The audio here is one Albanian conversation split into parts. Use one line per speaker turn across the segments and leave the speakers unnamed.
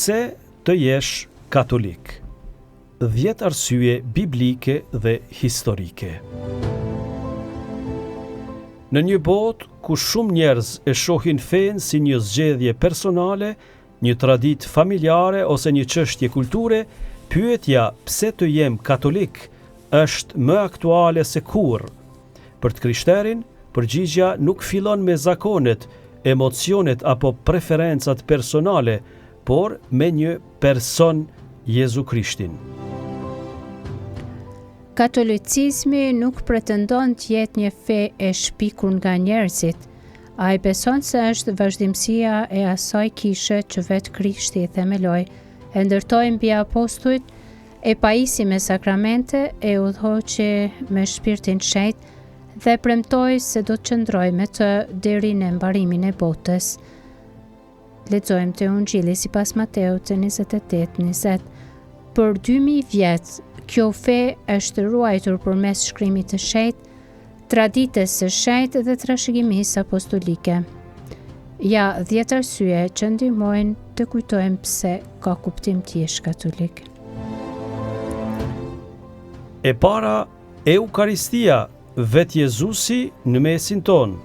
Pse të jesh katolik? 10 arsye biblike dhe historike. Në një botë ku shumë njerëz e shohin fen si një zgjedhje personale, një traditë familjare ose një çështje kulture, pyetja pse të jem katolik është më aktuale se kurrë. Për të krishterin, përgjigja nuk fillon me zakonet, emocionet apo preferencat personale, por me një person, Jezu Krishtin.
Katolicizmi nuk pretendon të jetë një fe e shpikur nga njerëzit. Ai beson se është vazhdimësia e asaj kishe që vetë Krishti e themeloi, e ndërtoi mbi apostujt, e pajisi me sakramente, e udhëhoqi me Shpirtin Shenjtë dhe premtoi se do të qëndrojë me të deri në mbarimin e botës. Lexojmë te Ungjilli sipas Mateut 28:20. Për 2000 vjet, kjo fe është ruajtur përmes shkrimit të shenjtë, traditës së shenjtë dhe trashëgimisë apostolike. Ja 10 arsye që ndihmojnë të kujtojmë pse ka kuptim të jesh katolik.
E para, Eukaristia, vetë Jezusi në mesin ton.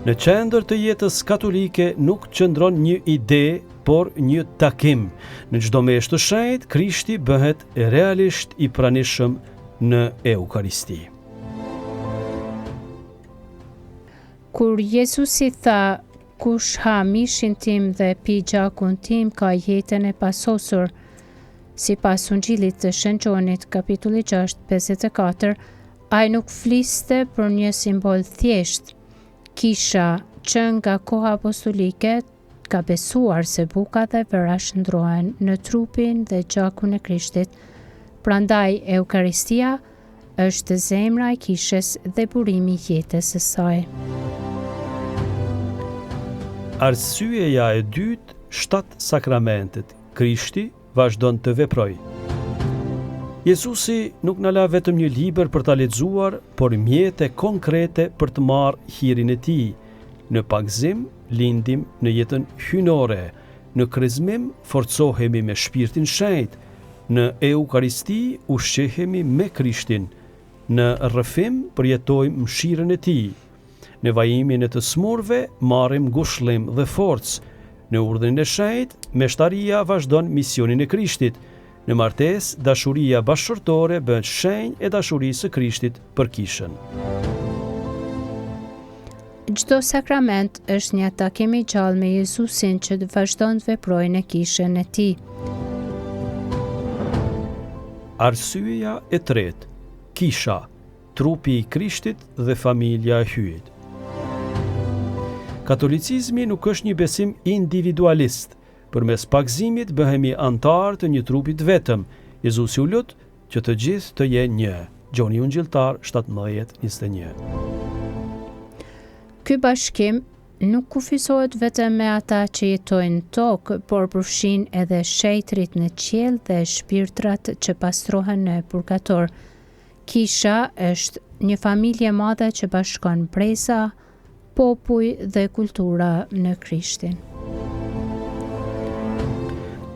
Në qendër të jetës katolike nuk qëndron një ide, por një takim. Në çdo mes të shenjtë, Krishti bëhet realisht i pranishëm në Eukaristi.
Kur Jezusi tha, kush ha mishin tim dhe pi gjakun tim ka jetën e pasosur, sipas Ungjillit të Shën Gjonit, kapitulli 6:54, ai nuk fliste për një simbol thjesht. Kisha që nga koha apostolike ka besuar se buka dhe vera shndrohen në trupin dhe gjakun e Krishtit. Prandaj Eukaristia është zemra e kishës dhe burimi i jetës së saj.
Arsyeja e dytë, 7 sakramentet. Krishti vazhdon të veprojë. Jezusi nuk na la vetëm një libër për ta lexuar, por mjete konkrete për të marrë hirin e tij. Në pagzim, lindim në jetën hynore, në krizmim, forcohemi me Shpirtin Shenjtë, në Eukaristi ushqehemi me Krishtin, në rrëfim përjetojmë mëshirën e tij, në vajimin e të smurve marrim ngushëllim dhe forcë, në urdhrin e shenjtë meshtaria vazhdon misionin e Krishtit, në martesë dashuria bashkëshortore bëhet shenjë e dashurisë së Krishtit për kishën.
Çdo sakrament është një takim i gjallë me Jezusin që të vazhdon të veprojë në kishën e tij.
Arsyeja e tretë, kisha, trupi i Krishtit dhe familja e hyjit. Katolicizmi nuk është një besim individualist. Përmes pagzimit bëhemi antar të një trupi të vetëm. Jezusi u lut që të gjithë të jenë një. Gjoni Ungjilltar 17:21.
Ky bashkim nuk kufizohet vetëm me ata që jetojnë në tokë, por përfshin edhe shejtrit në qiell dhe shpirtrat që pastrohen në purgator. Kisha është një familje e madhe që bashkon breza, popull dhe kultura në Krishtin.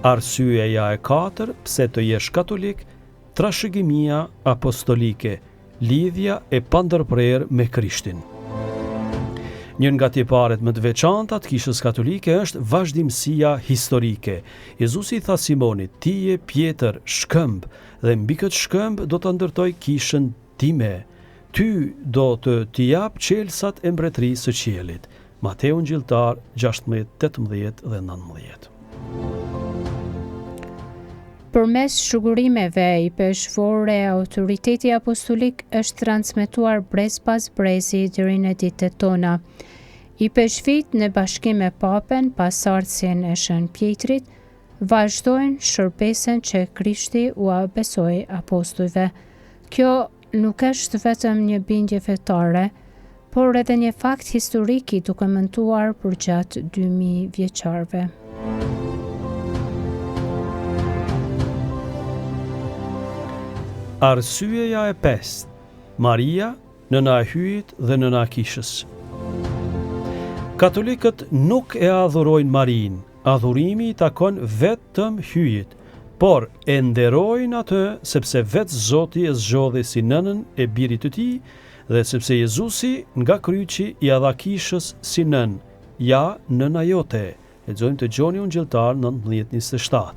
Arsyeja e 4 pse të jesh katolik, trashëgimia apostolike, lidhja e pandërprerë me Krishtin. Një nga tiparet më të veçanta të kishës katolike është vazhdimësia historike. Jezusi tha Simonit, ti je Pjetër, shkëmb, dhe mbi këtë shkëmb do të ndërtoj kishën time. Ty do të t'i jap qelsat e mbretërisë së qiellit. Mateu Ungjilltar 16:18 dhe 19.
Përmes shëgurimeve i peshvorë, autoriteti apostolik është transmetuar brez pas brezi deri në ditët tona. I peshvit në bashkim me papen pas ardhsjen e Shën Pjetrit, vazhdojnë shërbesën që Krishti u besoi apostujve. Kjo nuk është vetëm një bindje fetare, por edhe një fakt historik i dokumentuar për gjatë 2000 vjeçarve.
Arsyeja e 5, Maria, nëna e hyjit dhe nëna e kishës. Katolikët nuk e adhurojnë Marin, adhurimi i takon vetëm hyjit, por e nderojnë atë sepse vetë Zoti e zgjodhi si nënën e birit të tij dhe sepse Jezusi nga kryqi i dha kishës si nën, ja nëna jote. Lexojmë te Gjoni Ungjilltar 19:27.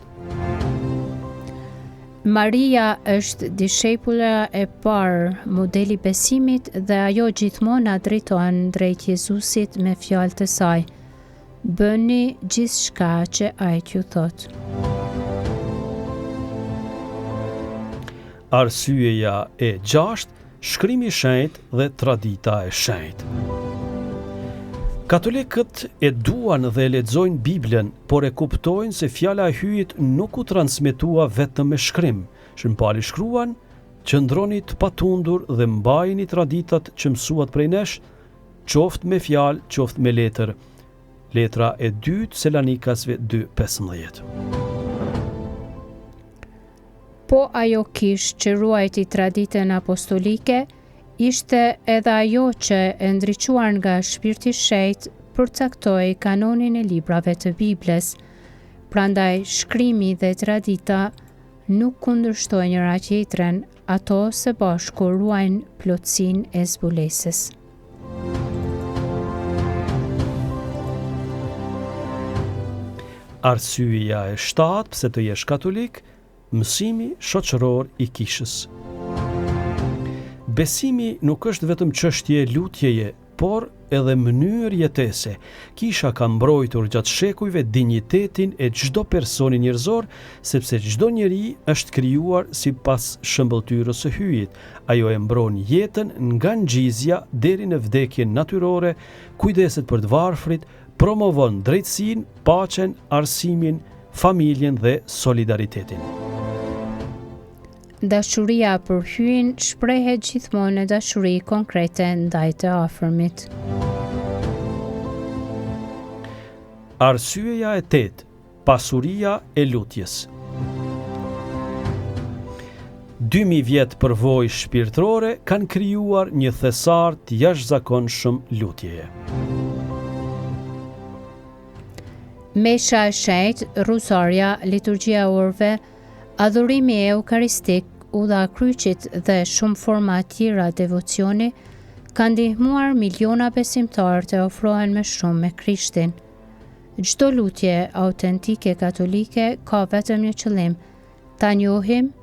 Maria është dishepulla e parë, modeli besimit dhe ajo gjithmonë na drejton drejt Jezusit me fjalët e saj. Bëni gjithçka që ai t'ju thotë.
Arsyeja e 6, shkrimi i shenjtë dhe tradita e shenjtë. Katolikët e duan dhe lexojnë Biblën, por e kuptojnë se fjala e hyjit nuk u transmetua vetëm me shkrim. Shën pali shkruan: qëndroni të patundur dhe mbajini traditat që mësuat prej nesh, qoftë me fjalë, qoftë me letër. Letra e 2 Selanikasve 2:15.
Po ajo kishë që ruajti traditën apostolike, ishte edhe ajo që e ndriçuar nga Shpirti i Shenjtë përcaktoi kanonin e librave të Biblës. Prandaj shkrimi dhe tradita nuk kundërshtojnë njëra tjetrën, ato së bashku ruajnë plotësinë e zbulesës.
Arsyeja e 7 pse të jesh katolik, mësimi shoqëror i kishës. Besimi nuk është vetëm çështje lutjeje, por edhe mënyrë jetese. Kisha ka mbrojtur gjatë shekujve dinjitetin e çdo personi njerëzor, sepse çdo njeri është krijuar sipas shëmbëltyrës së hyjit. Ajo e mbron jetën nga ngjizja deri në vdekjen natyrore, kujdeset për të varfrit, promovon drejtësinë, paqen, arsimin, familjen dhe solidaritetin.
Dashuria për hyn shprehet gjithmonë në dashuri konkrete ndaj të afërmit.
Arsyeja e 8, pasuria e lutjes. 2000 vjet përvojë shpirtërore kanë krijuar një thesar të jashtëzakonshëm lutjeje.
Mesha e shenjtë, rruzarja, liturgjia e orëve, adhurimi eukaristik, udha kryqit dhe shumë forma tjera devocioni kanë ndihmuar miliona besimtarë të ofrohen më shumë me Krishtin. Çdo lutje autentike katolike ka vetëm një qëllim: ta njohim,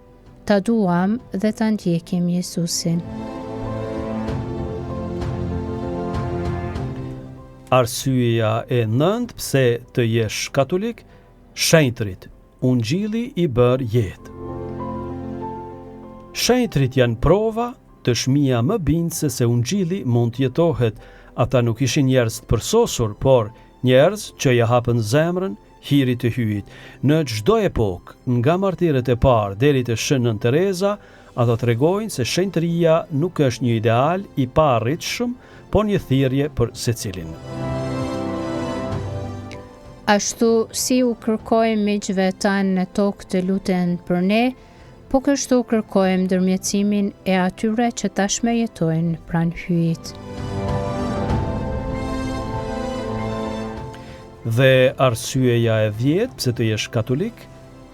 ta duam dhe ta ndjekim Jezusin.
Arsyeja e 9 pse të jesh katolik, shenjtërit, ungjilli i bër jetë. Shenjtërit janë prova, dëshmia më bindëse se ungjilli mund të jetohet. Ata nuk ishin njerëz të përsosur, por njerëz që ja hapën zemrën hirit të hyjit. Në çdo epokë, nga martirët e parë deri te Shënën Tereza, ata tregojnë se shenjtëria nuk është një ideal i paarritshëm, por një thirrje për secilin.
Ashtu si u kërkojmë miqve tanë në tokë të luten për ne, po kështu kërkojmë ndërmjetësimin e atyre që tashmë jetojnë pranë hyjit.
Dhe arsyeja e 10 pse të jesh katolik,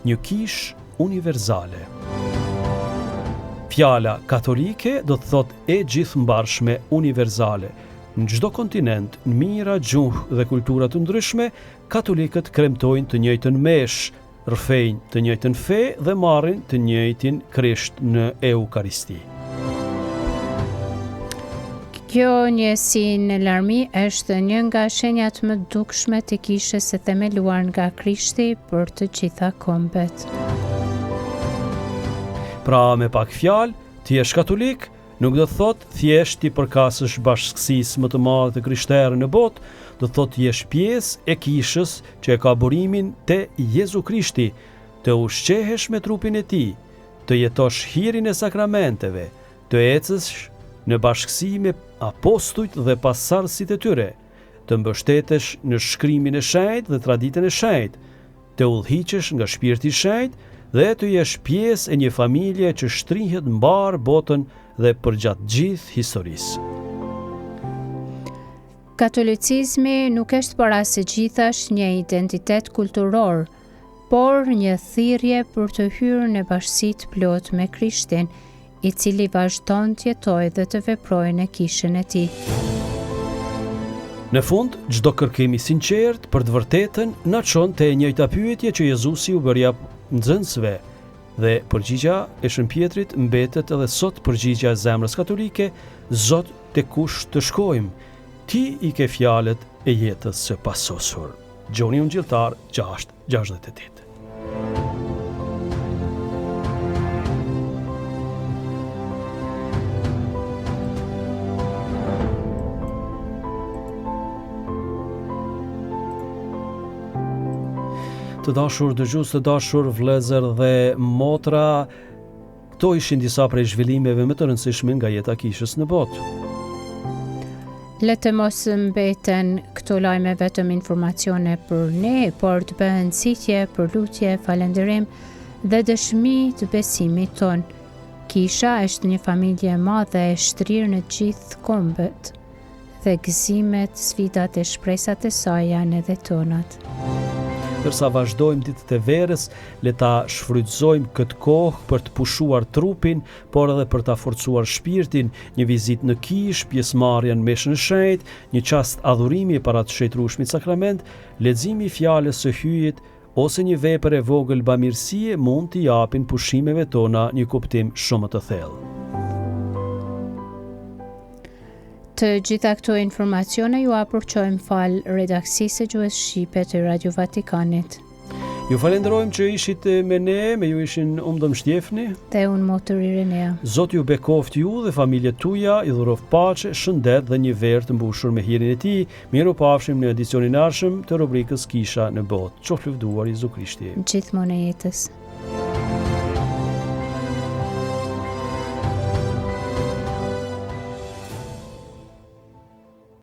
një kishë univerzale. Fjala katolike do të thotë e gjithëmbarshme univerzale. Në çdo kontinent, në mijëra gjuhë dhe kultura të ndryshme, katolikët kremtojnë të njëjtën meshë, rrëfejnë të njëjtën fe dhe marrin të njëjtin Krisht në Eukaristi.
Kjo njësi në larmi është një nga shenjat më dukshme të kishës së themeluar nga Krishti për të gjitha kombet.
Pra me pak fjalë, ti je katolik, nuk do të thotë thjesht ti përkasësh bashkësisë më të madhe të krishterë në botë, do të thotë jesh pjesë e kishës që e ka burimin te Jezu Krishti, të ushqehesh me trupin e tij, të jetosh hirin e sakramenteve, të ecësh në bashkësi me apostujt dhe pasardhësit e tyre, të mbështetesh në shkrimin e shenjtë dhe traditën e shenjtë, të udhhiqesh nga Shpirti i Shenjtë dhe të jesh pjesë e një familje që shtrihet mbar botën dhe përgjatë gjithë historisë.
Katolicizmi nuk është para së gjithash një identitet kulturor, por një thirrje për të hyrë në bashkësi plot me Krishtin, i cili vazhdon të jetojë dhe të veprojë në kishën e tij.
Në fund, çdo kërkim i sinqert për të vërtetën na çon te e njëjta pyetje që Jezusi u bërja nxënësve, dhe përgjigja e Shën Pjetrit mbetet edhe sot përgjigja e zemrës katolike: Zot, te kush të shkojmë? Ti i ke fjalët e jetës së pasosur. Gjoni Ungjilltar 6:68. Të dashur dëgjues, të dashur vëllezër dhe motra, këto ishin disa prej zhvillimeve më të rëndësishme nga jeta e kishës në botë.
Le të mos mbeten këto lajme vetëm informacione për ne, por të bëhen sitje për lutje, falënderim dhe dëshmi të besimit ton. Kisha është një familje e madhe e shtrirë në gjithë kombët, dhe gëzimet, sfidat e shpresat e saj janë edhe tonat.
Dërsa vazhdojmë ditët e verës, le ta shfrytëzojmë këtë kohë për të pushuar trupin, por edhe për ta forcuar shpirtin, një vizitë në kishë, pjesëmarrje në Meshën e Shenjtë, një çast adhurimi para të Shtrueshmit Sakrament, leximi i fjalës së hyjit ose një vepër e vogël bamirësie mund t'i japin pushimeve tona një kuptim shumë të thellë.
Të gjitha këto informacione ju apërqojmë fal redaksisë së Gjuhës Shqipe të Radio Vatikanit.
Ju falenderojmë që ishit me ne, me ju ishin Umdëm Shtjefni
dhe unë Motër Irenea.
Zoti ju bekoft ju dhe familjet tuaja, i dhuroft paqe, shëndet dhe një verë të mbushur me hirin e tij. Mirupafshim në edicionin e ardhshëm të rubrikës Kisha në botë. Qoftë lëvduar Jezu Krishti.
Gjithmonë e jetës.